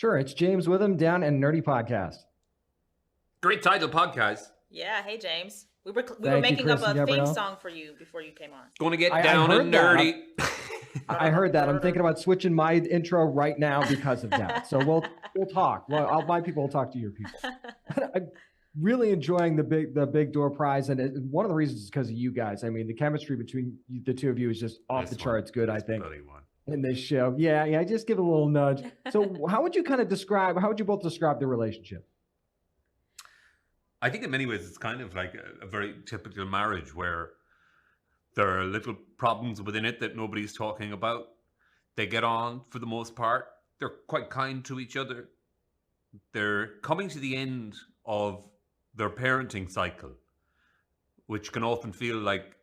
Sure, it's James Witham, Down and Nerdy Podcast. Great title, podcast. Yeah, hey James. We were Thank making Chris up a and theme Gabrielle. song for you before you came on. Going to get down and nerdy. I heard that. I'm thinking about switching my intro right now because of that. So we'll talk. Well, my people will talk to your people. I'm really enjoying the big door prize, and one of the reasons is because of you guys. I mean, the chemistry between the two of you is just off the charts good. I think in this show. Yeah. Just give it a little nudge. So, how would you both describe the relationship? I think in many ways it's kind of like a very typical marriage where there are little problems within it that nobody's talking about. They get on for the most part. They're quite kind to each other. They're coming to the end of their parenting cycle, which can often feel like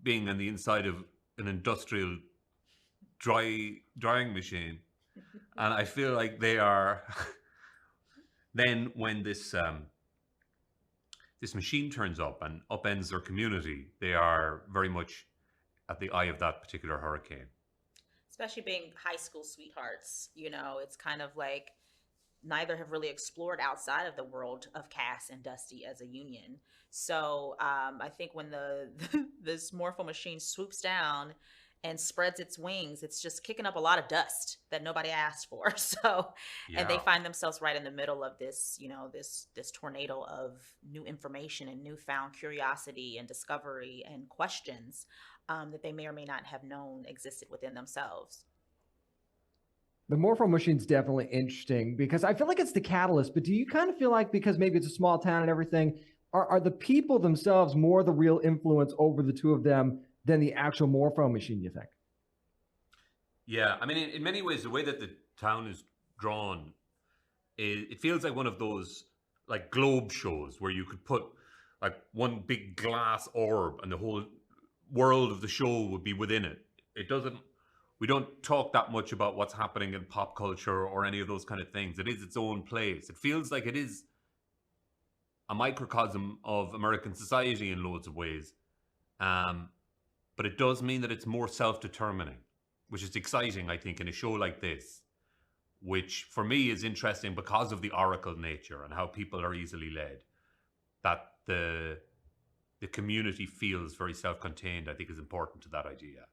being on the inside of an industrial drying machine. And I feel like they are then when this machine turns up and upends their community, they are very much at the eye of that particular hurricane. Especially being high school sweethearts, it's kind of like neither have really explored outside of the world of Cass and Dusty as a union. So I think when this Morpho machine swoops down and spreads its wings, it's just kicking up a lot of dust that nobody asked for. So, yeah. And they find themselves right in the middle of this, this tornado of new information and newfound curiosity and discovery and questions that they may or may not have known existed within themselves. The Morpho machine's definitely interesting because I feel like it's the catalyst, but do you kind of feel like because maybe it's a small town and everything, are the people themselves more the real influence over the two of them than the actual Morpho machine, you think? Yeah, I mean, in many ways, the way that the town is drawn, it feels like one of those like globe shows where you could put like one big glass orb and the whole world of the show would be within it. We don't talk that much about what's happening in pop culture or any of those kind of things. It is its own place. It feels like it is a microcosm of American society in loads of ways. But it does mean that it's more self-determining, which is exciting, I think, in a show like this, which for me is interesting because of the oracle nature and how people are easily led. That the community feels very self-contained, I think, is important to that idea.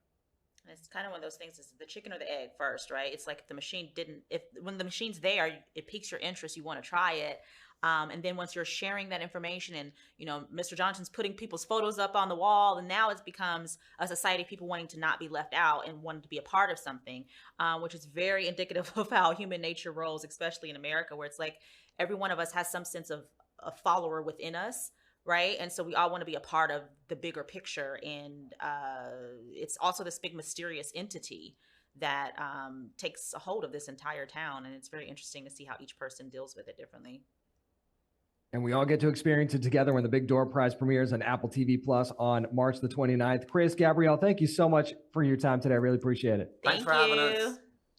It's kind of one of those things, is the chicken or the egg first, right? It's like if the machine when the machine's there, it piques your interest, you want to try it. And then once you're sharing that information and, Mr. Johnson's putting people's photos up on the wall, and now it becomes a society of people wanting to not be left out and wanting to be a part of something, which is very indicative of how human nature rolls, especially in America, where it's like every one of us has some sense of a follower within us, right? And so we all want to be a part of the bigger picture. And it's also this big mysterious entity that takes a hold of this entire town. And it's very interesting to see how each person deals with it differently. And we all get to experience it together when the Big Door Prize premieres on Apple TV Plus on March the 29th. Chris, Gabrielle, thank you so much for your time today. I really appreciate it. Thanks for having us.